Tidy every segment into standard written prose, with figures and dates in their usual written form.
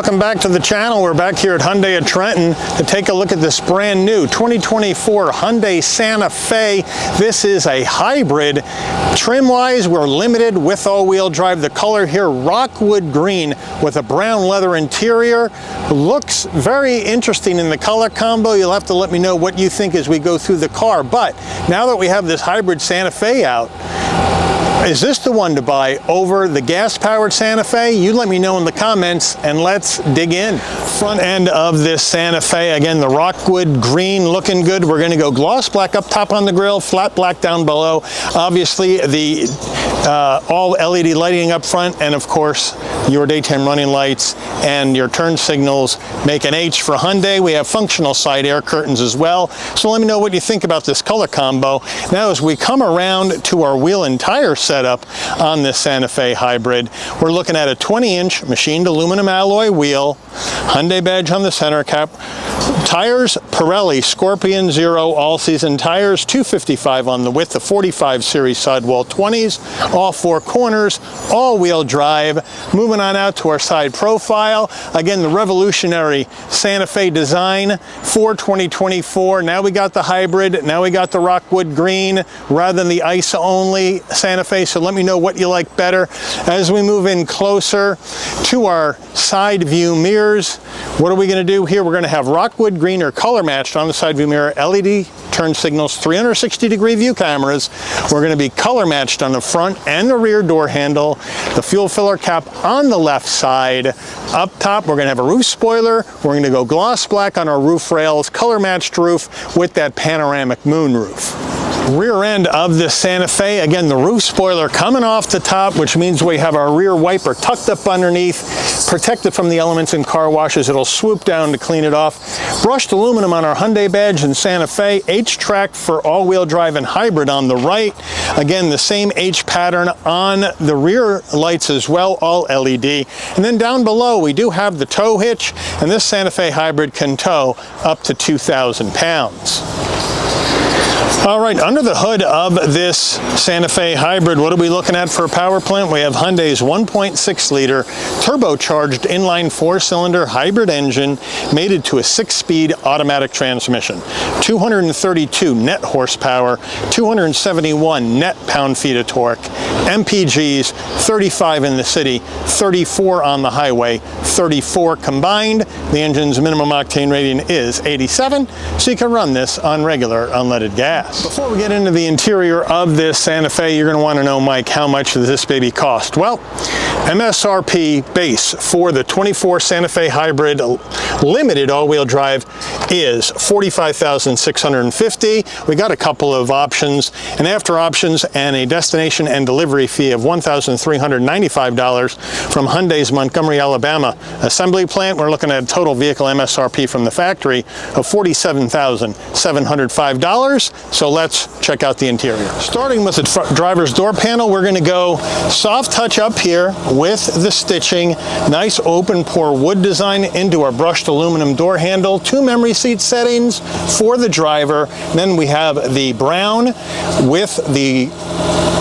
welcome back to the channel. We're back here at Hyundai of Trenton to take a look at this brand new 2024 Hyundai Santa Fe. This is a hybrid. Trim-wise, we're limited with all-wheel drive. The color here, rockwood green with a brown leather interior. Looks very interesting in the color combo. You'll have to let me know what you think as we go through the car. But now that we have this hybrid Santa Fe out, is this the one to buy over the gas-powered Santa Fe? You let me know in the comments and let's dig in. Front end of this Santa Fe, again, the rockwood green looking good. We're gonna go gloss black up top on the grille, flat black down below. Obviously the all LED lighting up front, and of course your daytime running lights and your turn signals make an H for Hyundai. We have functional side air curtains as well. So let me know what you think about this color combo. Now as we come around to our wheel and tire setup on this Santa Fe hybrid, we're looking at a 20-inch machined aluminum alloy wheel, Hyundai badge on the center cap. Tires, Pirelli Scorpion Zero all-season tires, 255 on the width, the 45 series sidewall 20s, all four corners, all-wheel drive. Moving on out to our side profile. Again, the revolutionary Santa Fe design for 2024. Now we got the hybrid, now we got the rockwood green rather than the ICE-only Santa Fe, so let me know what you like better. As we move in closer to our side view mirrors, what are we going to do here? We're going to have rockwood green or color matched on the side view mirror, LED turn signals, 360-degree view cameras. We're going to be color matched on the front and the rear door handle. The fuel filler cap on the left side. Up top, we're going to have a roof spoiler. We're going to go gloss black on our roof rails, color matched roof with that panoramic moon roof. Rear end of this Santa Fe, again, the roof spoiler coming off the top, which means we have our rear wiper tucked up underneath, protected from the elements in car washes. It'll swoop down to clean it off. Brushed aluminum on our Hyundai badge in Santa Fe. H-track for all-wheel drive and hybrid on the right. Again, the same H pattern on the rear lights as well, all LED. And then down below, we do have the tow hitch, and this Santa Fe hybrid can tow up to 2,000 pounds. All right, under the hood of this Santa Fe hybrid, what are we looking at for a power plant? We have Hyundai's 1.6-liter turbocharged inline four-cylinder hybrid engine mated to a 6-speed automatic transmission. 232 net horsepower, 271 net pound-feet of torque, MPGs 35 in the city, 34 on the highway, 34 combined. The engine's minimum octane rating is 87, so you can run this on regular unleaded gas. Before we get into the interior of this Santa Fe, you're going to want to know, Mike, how much does this baby cost? Well, MSRP base for the 24 Santa Fe hybrid limited all-wheel drive is $45,650. We got a couple of options, and after options and a destination and delivery fee of $1,395 from Hyundai's Montgomery, Alabama assembly plant, we're looking at a total vehicle MSRP from the factory of $47,705. So let's check out the interior. Starting with the driver's door panel, we're going to go soft touch up here with the stitching. Nice open pore wood design into our brushed aluminum door handle. 2 memory seat settings for the driver. Then we have the brown with the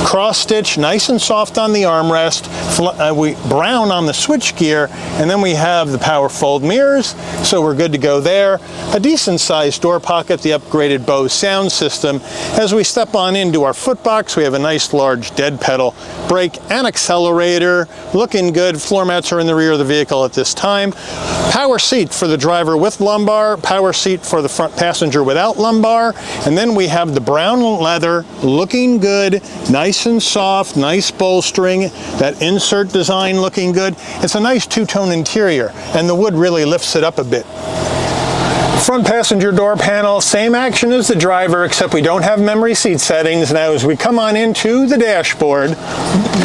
cross stitch, nice and soft on the armrest, brown on the switch gear, and then we have the power fold mirrors, so we're good to go there. A decent sized door pocket, the upgraded Bose sound system. As we step on into our foot box, we have a nice large dead pedal brake and accelerator, looking good. Floor mats are in the rear of the vehicle at this time. Power seat for the driver with lumbar, power seat for the front passenger without lumbar, and then we have the brown leather, looking good, nice and soft, nice bolstering, that insert design looking good. It's a nice two-tone interior, and the wood really lifts it up a bit. Front passenger door panel, same action as the driver, except we don't have memory seat settings. Now as we come on into the dashboard,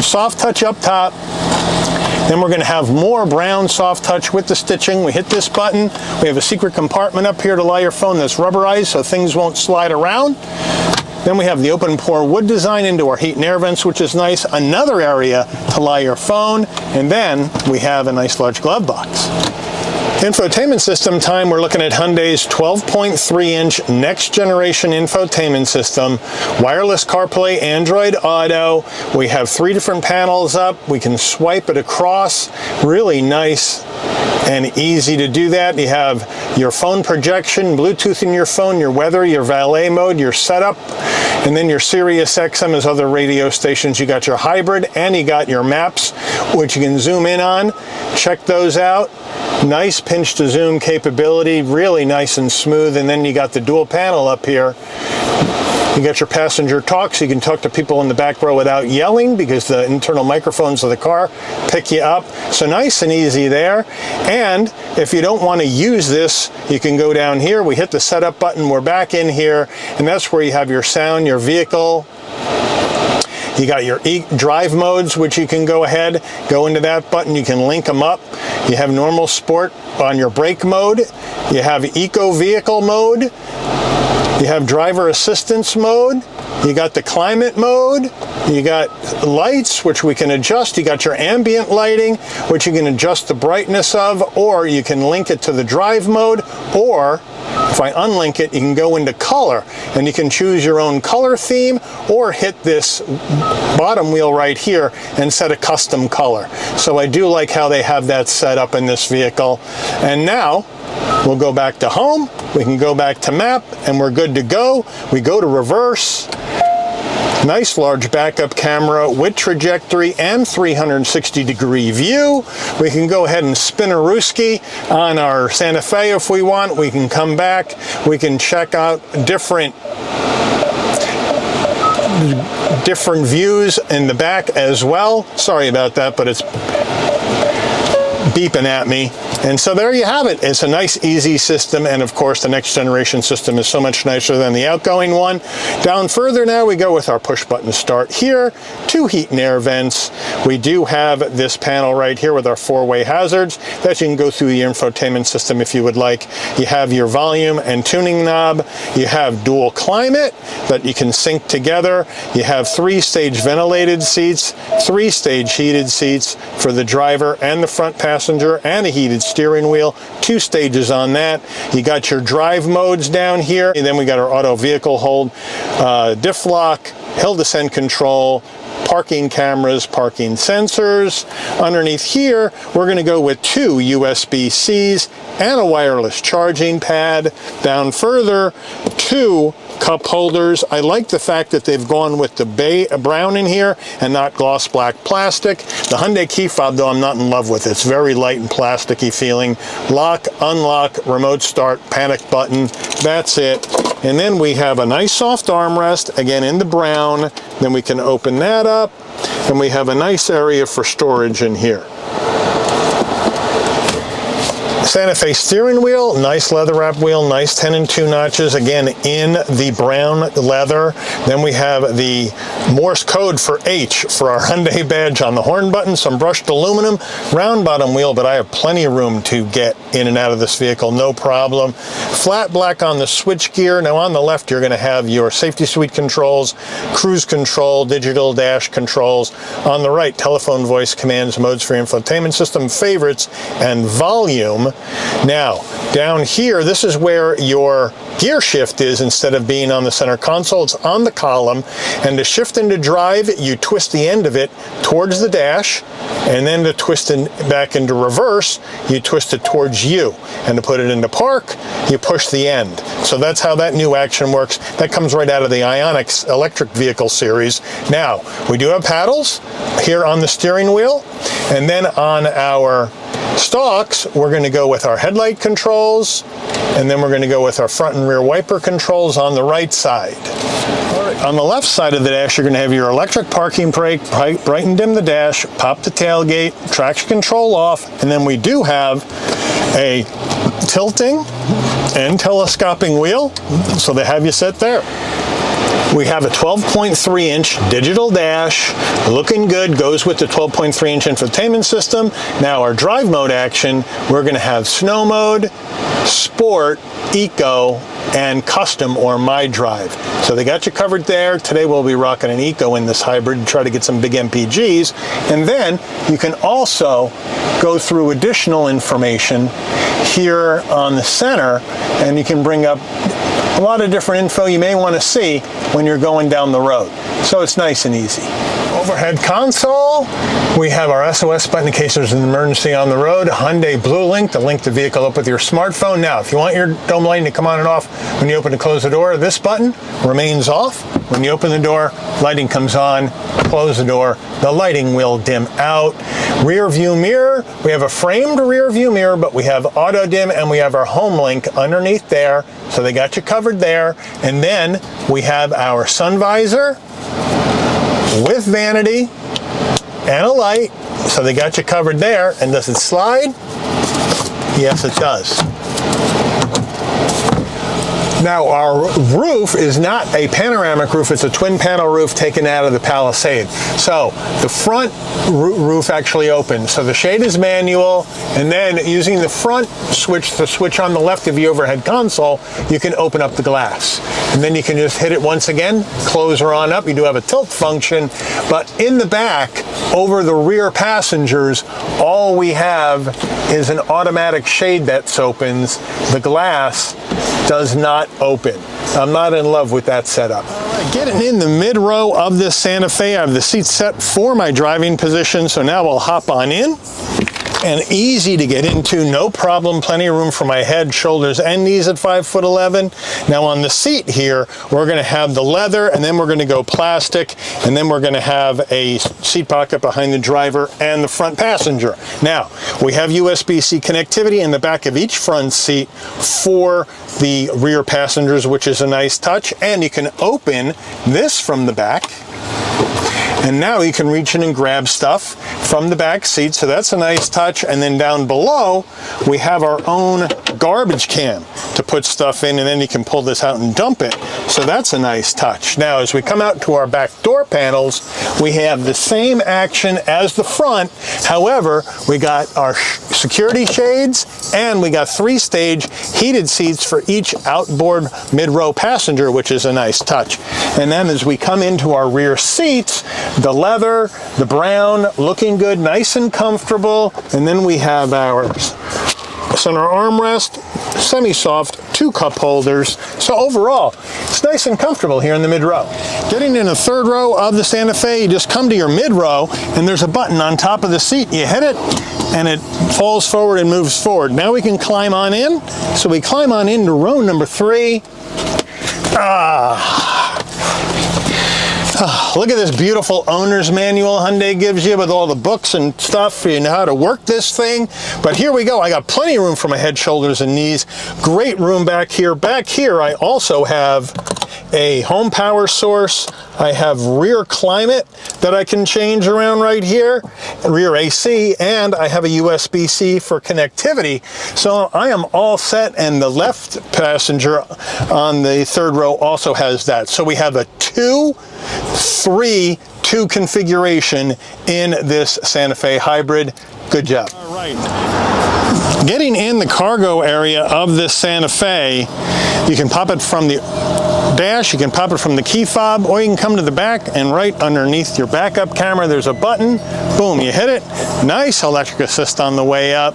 soft touch up top. Then we're going to have more brown soft touch with the stitching. We hit this button. We have a secret compartment up here to lie your phone that's rubberized so things won't slide around. Then we have the open pore wood design into our heat and air vents, which is nice. Another area to lie your phone. And then we have a nice large glove box. Infotainment system time, we're looking at Hyundai's 12.3-inch next generation infotainment system, wireless CarPlay, Android Auto. We have 3 different panels up. We can swipe it across. Really nice and easy to do that. You have your phone projection, Bluetooth in your phone, your weather, your valet mode, your setup, and then your Sirius XM as other radio stations. You got your hybrid and you got your maps, which you can zoom in on. Check those out. Nice pinch to zoom capability, really nice and smooth. And then you got the dual panel up here. You got your passenger talk, so you can talk to people in the back row without yelling because the internal microphones of the car pick you up. So nice and easy there. And if you don't want to use this, you can go down here. We hit the setup button. We're back in here, and that's where you have your sound, your vehicle. You got your drive modes, which you can go ahead, go into that button. You can link them up. You have normal sport on your brake mode. You have eco vehicle mode. You have driver assistance mode. You got the climate mode. You got lights, which we can adjust. You got your ambient lighting, which you can adjust the brightness of, or you can link it to the drive mode, or if I unlink it, you can go into color and you can choose your own color theme or hit this bottom wheel right here and set a custom color. So I do like how they have that set up in this vehicle. And now we'll go back to home, we can go back to map, and we're good to go. We go to reverse. Nice large backup camera with trajectory and 360-degree view. We can go ahead and spin a Ruski on our Santa Fe if we want. We can come back. We can check out different views in the back as well. Sorry about that, but it's beeping at me. And so there you have it. It's a nice, easy system. And of course, the next generation system is so much nicer than the outgoing one. Down further now, we go with our push button start here. 2 heat and air vents. We do have this panel right here with our 4-way hazards that you can go through the infotainment system if you would like. You have your volume and tuning knob. You have dual climate that you can sync together. You have 3-stage ventilated seats, 3-stage heated seats for the driver and the front passenger, and a heated steering wheel, 2 stages on that. You got your drive modes down here, and then we got our auto vehicle hold, diff lock, hill descent control, parking cameras, parking sensors. Underneath here, we're going to go with 2 USB-Cs and a wireless charging pad. Down further, 2 cup holders. I like the fact that they've gone with the brown in here and not gloss black plastic. The Hyundai key fob, though, I'm not in love with. It's very light and plasticky feeling. Lock, unlock, remote start, panic button. That's it. And then we have a nice soft armrest, again in the brown. Then we can open that up, and we have a nice area for storage in here. Santa Fe steering wheel, nice leather wrap wheel, nice 10 and 2 notches, again in the brown leather. Then we have the Morse code for H for our Hyundai badge on the horn button, some brushed aluminum, round bottom wheel, but I have plenty of room to get in and out of this vehicle, no problem. Flat black on the switch gear. Now on the left, you're going to have your safety suite controls, cruise control, digital dash controls. On the right, telephone voice commands, modes for infotainment system, favorites, and volume. Now, down here, this is where your gear shift is instead of being on the center console. It's on the column, and to shift into drive, you twist the end of it towards the dash, and then to twist it back into reverse, you twist it towards you. And to put it into park, you push the end. So that's how that new action works. That comes right out of the Ionix electric vehicle series. Now, we do have paddles here on the steering wheel, and then on our stalks, we're going to go with our headlight controls, and then we're going to go with our front and rear wiper controls on the right side. On the left side of the dash, you're going to have your electric parking brake, bright and dim the dash, pop the tailgate, traction control off, and then we do have a tilting and telescoping wheel, so they have you set there. We have a 12.3-inch digital dash, looking good, goes with the 12.3-inch infotainment system. Now our drive mode action, we're going to have snow mode, sport, eco, and custom or my drive. So they got you covered there. Today we'll be rocking an eco in this hybrid to try to get some big MPGs. And then you can also go through additional information here on the center, and you can bring up a lot of different info you may want to see when you're going down the road. So it's nice and easy. Overhead console, we have our SOS button in case there's an emergency on the road. Hyundai Blue Link to link the vehicle up with your smartphone. Now, if you want your dome lighting to come on and off when you open and close the door, this button remains off. When you open the door, lighting comes on. Close the door, the lighting will dim out. Rear view mirror, we have a framed rear view mirror, but we have auto dim and we have our home link underneath there. So they got you covered there. And then we have our sun visor with vanity and a light. So they got you covered there. And does it slide? Yes, it does. Now, our roof is not a panoramic roof, it's a twin panel roof taken out of the Palisade. So the front roof actually opens. So the shade is manual, and then using the front switch, the switch on the left of the overhead console, you can open up the glass. And then you can just hit it once again, close her on up. You do have a tilt function, but in the back, over the rear passengers, all we have is an automatic shade that opens. The glass does not open. I'm not in love with that setup. All right, getting in the mid row of this Santa Fe, I have the seat set for my driving position, so now I'll hop on in. And easy to get into, no problem, plenty of room for my head, shoulders, and knees at 5'11". Now on the seat here, we're gonna have the leather, and then we're gonna go plastic, and then we're gonna have a seat pocket behind the driver and the front passenger. Now, we have USB-C connectivity in the back of each front seat for the rear passengers, which is a nice touch, and you can open this from the back. And now you can reach in and grab stuff from the back seat, so that's a nice touch. And then down below, we have our own garbage can to put stuff in, and then you can pull this out and dump it. So that's a nice touch. Now, as we come out to our back door panels, we have the same action as the front. However, we got our security shades, and we got 3-stage heated seats for each outboard mid-row passenger, which is a nice touch. And then as we come into our rear seats, the leather, the brown, looking good, nice and comfortable. And then we have our center armrest, semi-soft, 2 cup holders. So overall, it's nice and comfortable here in the mid-row. Getting in the third row of the Santa Fe, you just come to your mid-row, and there's a button on top of the seat. You hit it, and it falls forward and moves forward. Now we can climb on in. So we climb on into row number 3. Look at this beautiful owner's manual Hyundai gives you with all the books and stuff so you know how to work this thing. But here we go. I got plenty of room for my head, shoulders, and knees. Great room back here. Back here, I also have a home power source. I have rear climate that I can change around right here, rear AC, and I have a USB-C for connectivity. So I am all set, and the left passenger on the third row also has that. So we have a 2-3-2 configuration in this Santa Fe hybrid. Good job. All right. Getting in the cargo area of this Santa Fe, you can pop it from the dash, you can pop it from the key fob, or you can come to the back, and right underneath your backup camera there's a button. Boom, you hit it. Nice electric assist on the way up.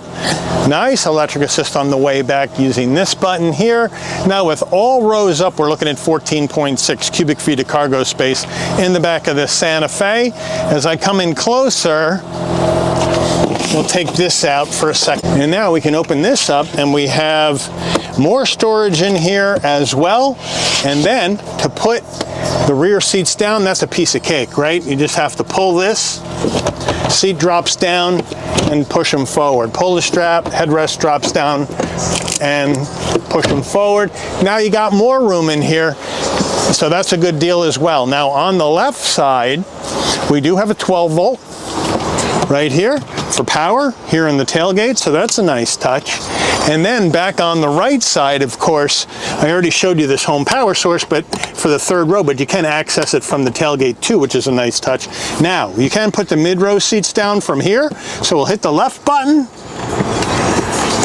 Nice electric assist on the way back using this button here. Now with all rows up, we're looking at 14.6 cubic feet of cargo space in the back of this Santa Fe. As I come in closer, we'll take this out for a second. And now we can open this up, and we have more storage in here as well. And then to put the rear seats down, that's a piece of cake, right? You just have to pull this, seat drops down, and push them forward. Pull the strap, headrest drops down, and push them forward. Now you got more room in here, so that's a good deal as well. Now on the left side, we do have a 12 volt. right here for power here in the tailgate, so that's a nice touch. And then back on the right side, of course, I already showed you this home power source, but for the third row, but you can access it from the tailgate too, which is a nice touch. Now, you can put the mid-row seats down from here, so we'll hit the left button,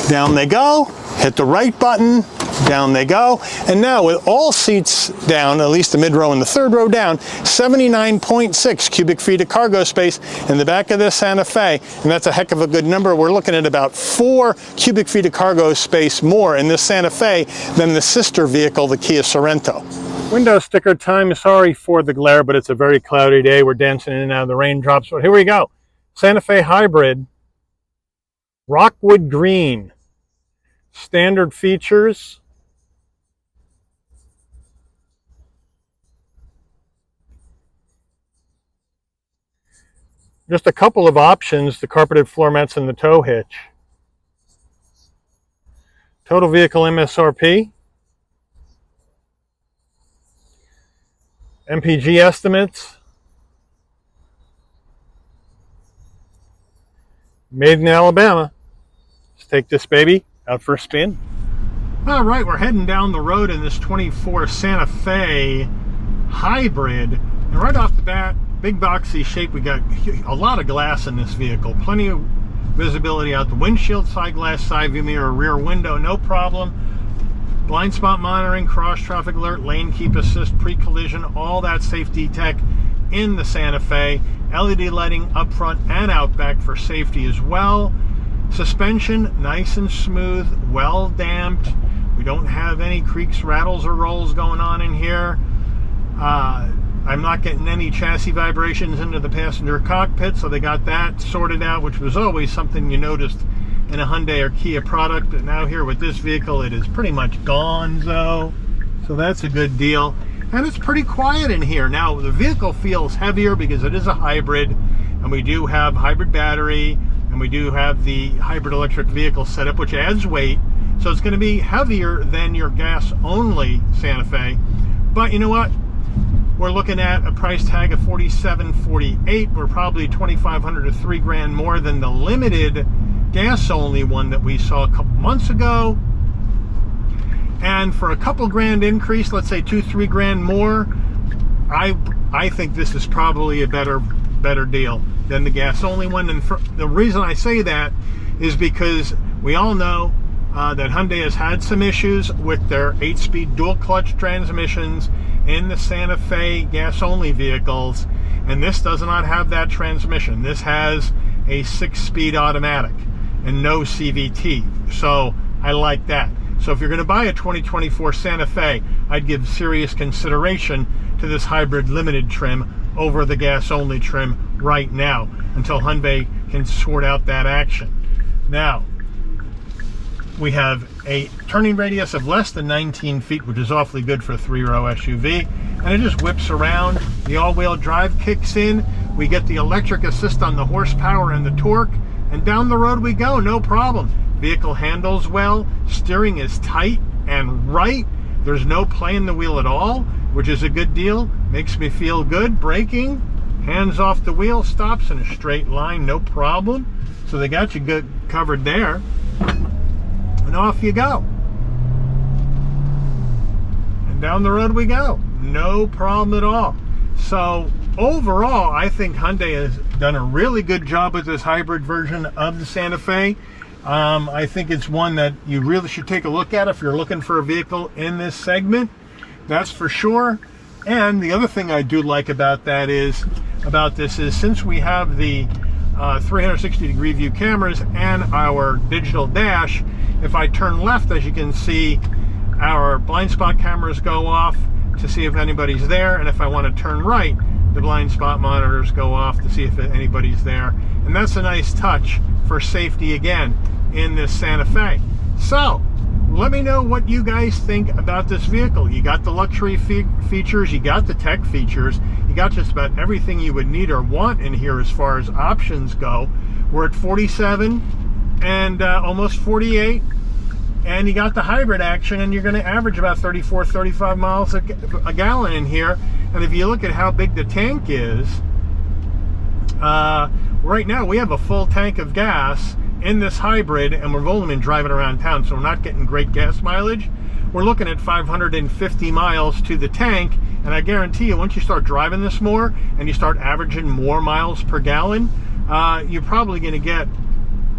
down they go, hit the right button, down they go. And now with all seats down, at least the mid-row and the third row down, 79.6 cubic feet of cargo space in the back of this Santa Fe, and that's a heck of a good number. We're looking at about 4 cubic feet of cargo space more in this Santa Fe than the sister vehicle, the Kia Sorento. Window sticker time. Sorry for the glare, but it's a very cloudy day. We're dancing in and out of the raindrops. So here we go. Santa Fe Hybrid, Rockwood Green. Standard features. Just a couple of options, the carpeted floor mats and the tow hitch. Total vehicle MSRP. MPG estimates. Made in Alabama. Let's take this baby out for a spin. All right, we're heading down the road in this 24 Santa Fe Hybrid. And right off the bat, big boxy shape. We got a lot of glass in this vehicle. Plenty of visibility out the windshield, side glass, side view mirror, rear window, no problem. Blind spot monitoring, cross traffic alert, lane keep assist, pre-collision, all that safety tech in the Santa Fe. LED lighting up front and out back for safety as well. Suspension, nice and smooth, well damped. We don't have any creaks, rattles, or rolls going on in here. I'm not getting any chassis vibrations into the passenger cockpit, so they got that sorted out, which was always something you noticed in a Hyundai or Kia product. But now here with this vehicle, it is pretty much gonzo. So that's a good deal. And it's pretty quiet in here. Now, the vehicle feels heavier because it is a hybrid, and we do have hybrid battery, and we do have the hybrid electric vehicle setup, which adds weight. So it's going to be heavier than your gas-only Santa Fe. But you know what? We're looking at a price tag of $47,448. We're probably $2,500 to $3,000 more than the limited gas-only one that we saw a couple months ago. And for a couple grand increase, let's say $2-3 more, I think this is probably a better deal than the gas-only one. And the reason I say that is because we all know that Hyundai has had some issues with their 8-speed dual-clutch transmissions in the Santa Fe gas-only vehicles, and this does not have that transmission. This has a 6-speed automatic and no CVT, so I like that. So if you're going to buy a 2024 Santa Fe, I'd give serious consideration to this hybrid limited trim over the gas-only trim right now until Hyundai can sort out that action. Now, we have a turning radius of less than 19 feet, which is awfully good for a 3-row SUV. And it just whips around. The all-wheel drive kicks in. We get the electric assist on the horsepower and the torque. And down the road we go, no problem. Vehicle handles well. Steering is tight and right. There's no play in the wheel at all, which is a good deal. Makes me feel good. Braking, hands off the wheel, stops in a straight line, no problem. So they got you good covered there. And off you go. And down the road we go. No problem at all. So overall, I think Hyundai has done a really good job with this hybrid version of the Santa Fe. I think it's one that you really should take a look at if you're looking for a vehicle in this segment. That's for sure. And the other thing I do like about this is since we have the 360-degree view cameras and our digital dash, if I turn left, as you can see, our blind spot cameras go off to see if anybody's there, and if I want to turn right, the blind spot monitors go off to see if anybody's there. And that's a nice touch for safety again in this Santa Fe. So let me know what you guys think about this vehicle. You got the luxury features, you got the tech features, you got just about everything you would need or want in here as far as options go. We're at 47 and almost 48, and you got the hybrid action, and you're going to average about 34-35 miles a gallon in here. And if you look at how big the tank is, Right now we have a full tank of gas in this hybrid, and we've only been driving around town, so we're not getting great gas mileage. We're looking at 550 miles to the tank, and I guarantee you, once you start driving this more and you start averaging more miles per gallon, you're probably going to get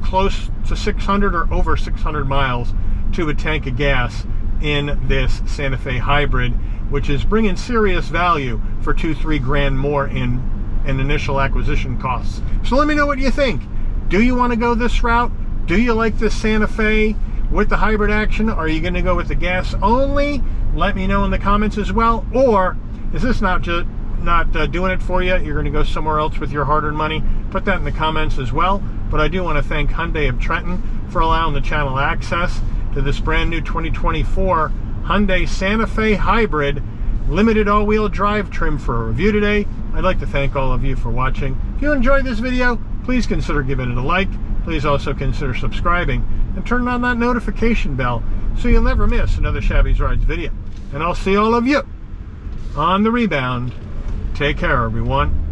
close to 600 or over 600 miles to a tank of gas in this Santa Fe hybrid, which is bringing serious value for 2-3 grand more in initial acquisition costs. So let me know what you think. Do you want to go this route? Do you like this Santa Fe with the hybrid action? Are you going to go with the gas only? Let me know in the comments as well. Or is this not doing it for you? You're going to go somewhere else with your hard-earned money? Put that in the comments as well. But I do want to thank Hyundai of Trenton for allowing the channel access to this brand new 2024 Hyundai Santa Fe Hybrid limited all-wheel drive trim for a review today. I'd like to thank all of you for watching. If you enjoyed this video, please consider giving it a like. Please also consider subscribing and turn on that notification bell so you'll never miss another Chavy's Rides video. And I'll see all of you on the rebound. Take care, everyone.